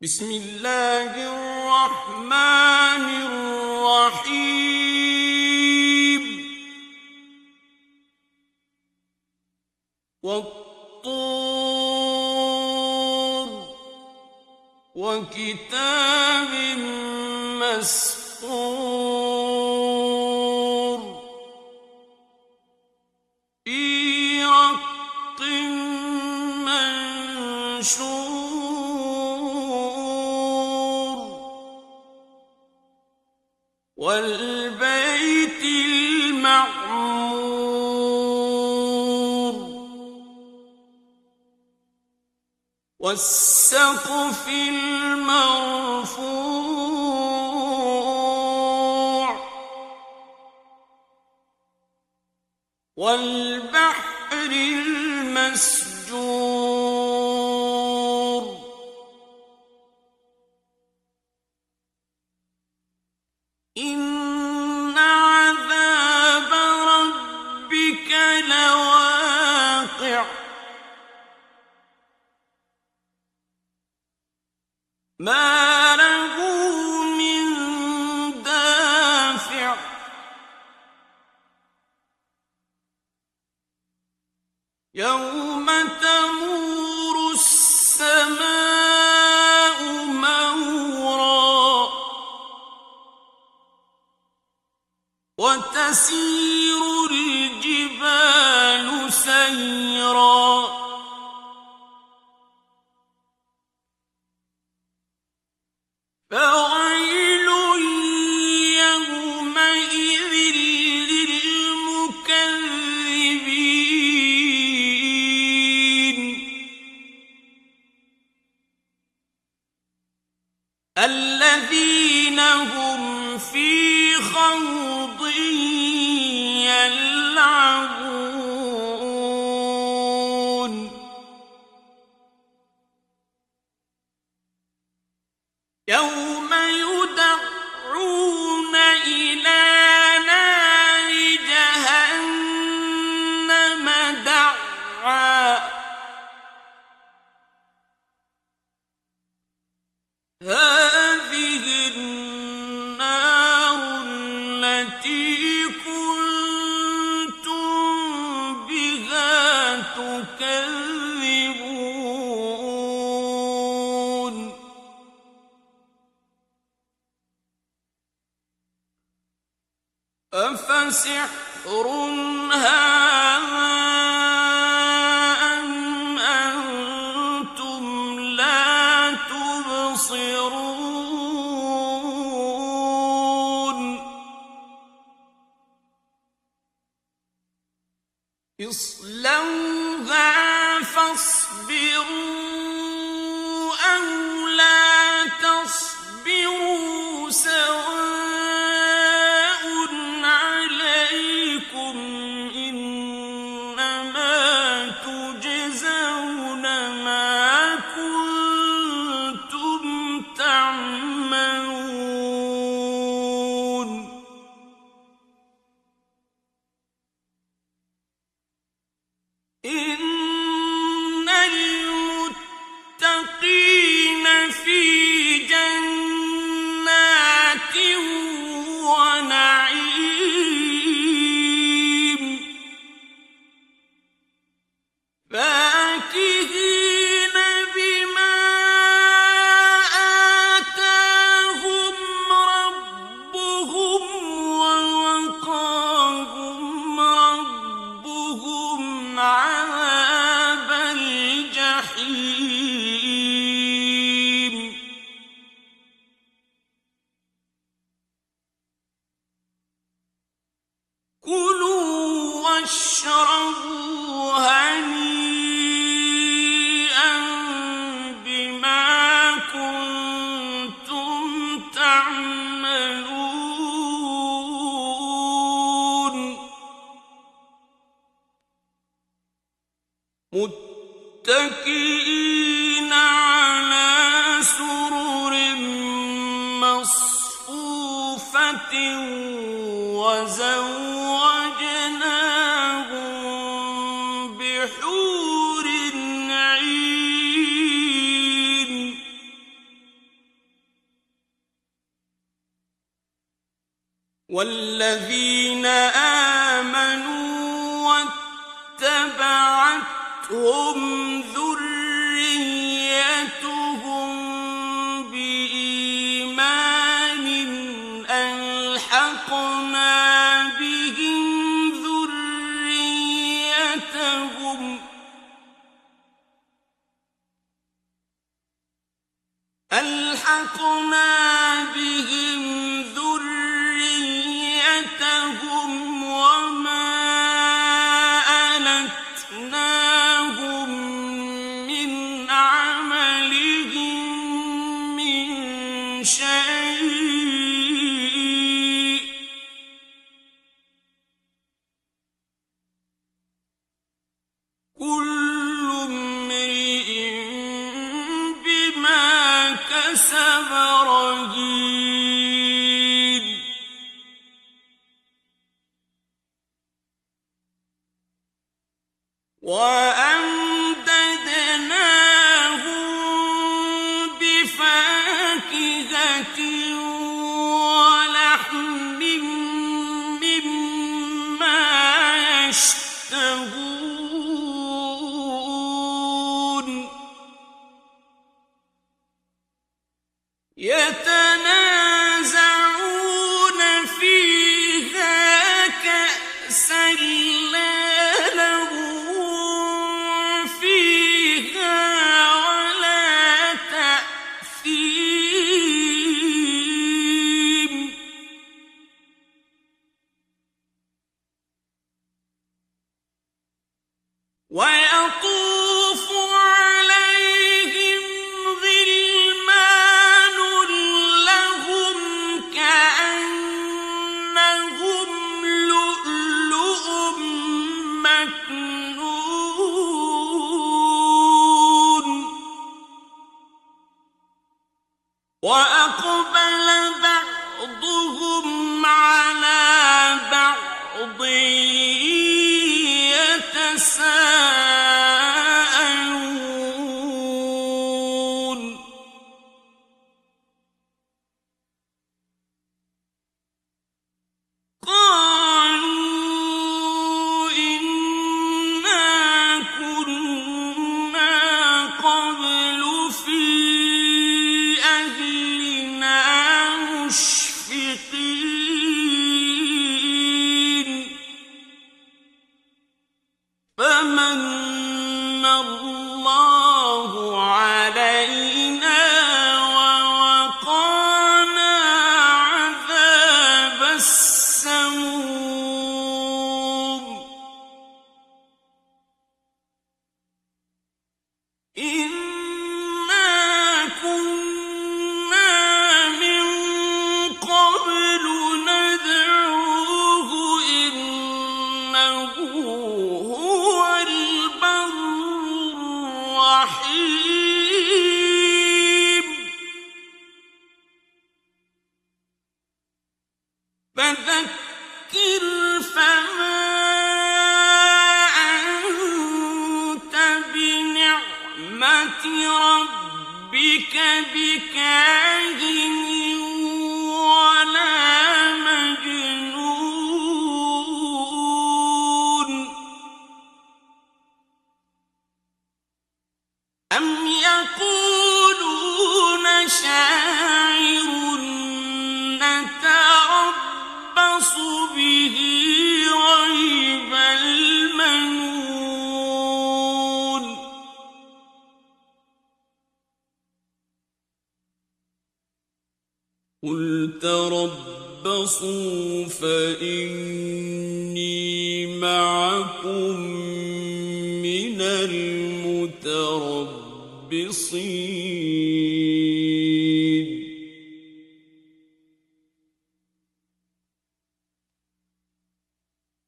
بسم الله الرحمن الرحيم والطور وكتاب مسطور في رق منشور والبيت المعمور والسقف المرفوع والبحر المسجور إن عذاب ربك لواقع ما له من دافع يوم تمور السماء مورا وتسير الجبال سيرا فويل يومئذ للمكذبين الذين هم في خوض يلعبون يوم يدعون إلى نار جهنم دعا هذه النار التي كنتم بها تكذبون أفسحر هذا أم أنتم لا تبصرون اصلوها فاصبروا أو لا تصبروا سواء عليكم إنما تجزون ما كنتم تعملون إن المتقين والذين آمنوا واتبعتهم ذريتهم بإيمان ألحقنا بهم ذريتهم وما ألتناهم من عملهم من شيء كل امرئ بما كسب رهين وأمددناهم بفاكهة ولحم مما يشتهون يتنازعون فيها كأسا لا لغو فيها ولا تأثيم ويطوف عليهم غلمان لهم كأنهم لؤلؤ مكنون وأقبل بعضهم على بعض يتساءلون قالوا إنا كنا قبل في أهلنا مشفقين فمن الله علينا ووقانا عذاب السموم إنا كنا من قبل ندعوه إنه هو البر الرحيم فذكر فما أنت بنعمة ربك بكاهن ولا مجنون أم يقولون شاعر نتربص به ريب المنون قل تربصوا فإني معكم من المتربصين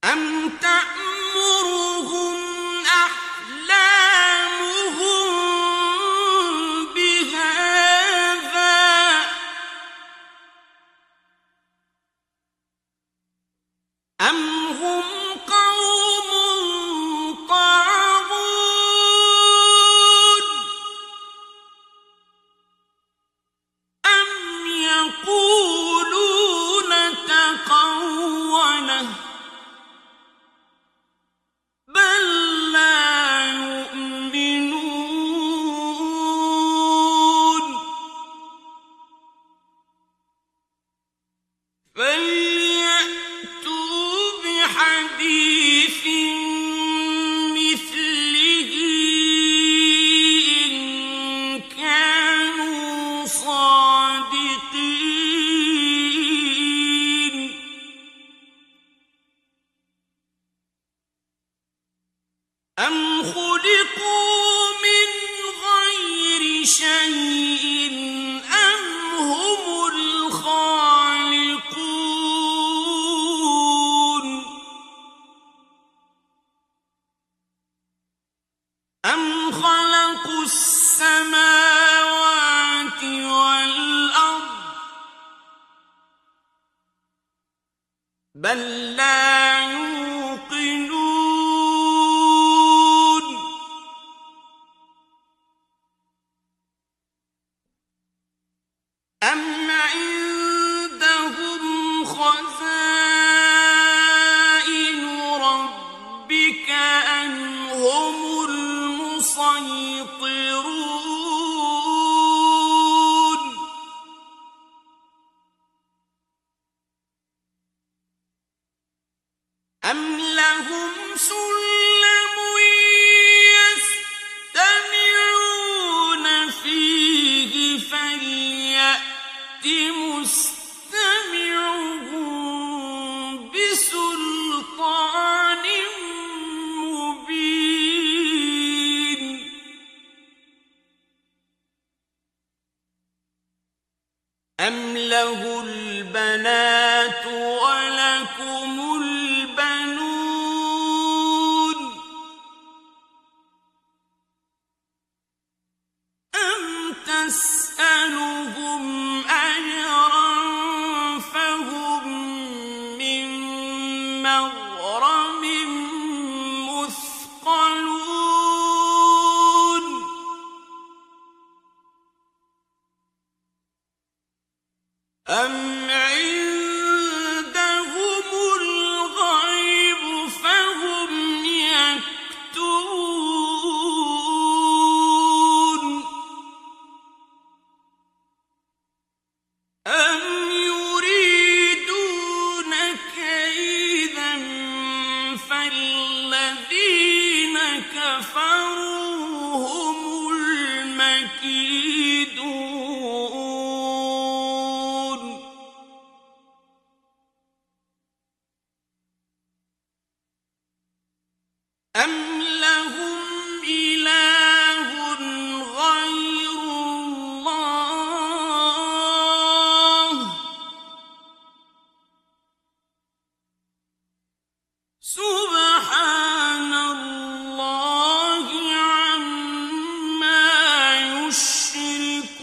أم تأمرهم أحلامهم بهذا أم هم قوم طاغون بل لا يوقنون أم عندهم خزائن ربك أم هم المسيطرون أم لهم سلم يستمعون فيه فليأت مستمعهم بسلطان مبين أم له البنات ولكم البنون أم تسألهم أجرا فهم من مغرم مثقلون أم عندهم الغيب فهم يكتبون أم يريدون كيدا فالذين كفروا هم المكيدون أم لهم إله غير الله سبحان الله عما يشركون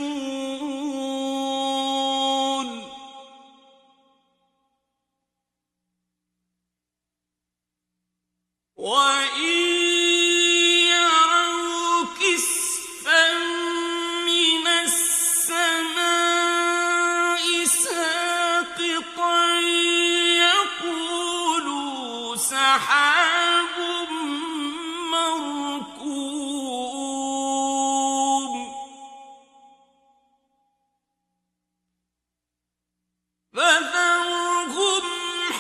وإن يروا كسفا من السماء ساقطا يقولوا سحاب مركوم فذرهم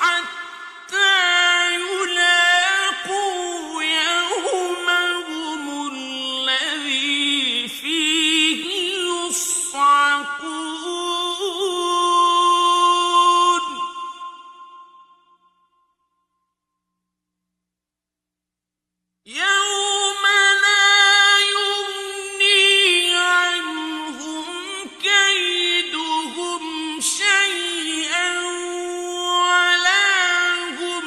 حتى يلاقوا يومهم الذي فيه يصعقون يوم لا يغني عنهم كيدهم شيئا ولا هم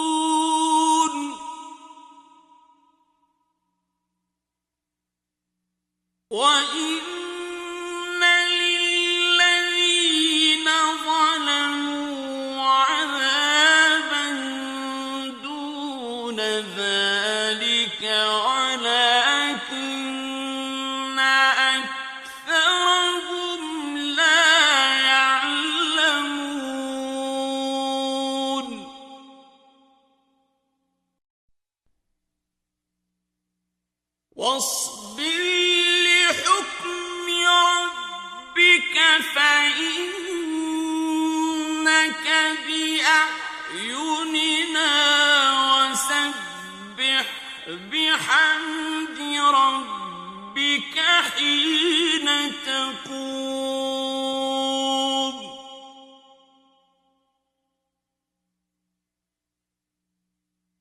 ينصرون وإن للذين ظلموا عذابا دون ذلك ولكن أكثرهم لا يعلمون واصبر لحكم ربك فإنك بأعيننا وسبح بحمد ربك حين تقوم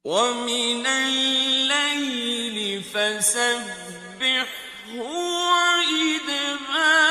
ومن الليل فسبحه وإدبار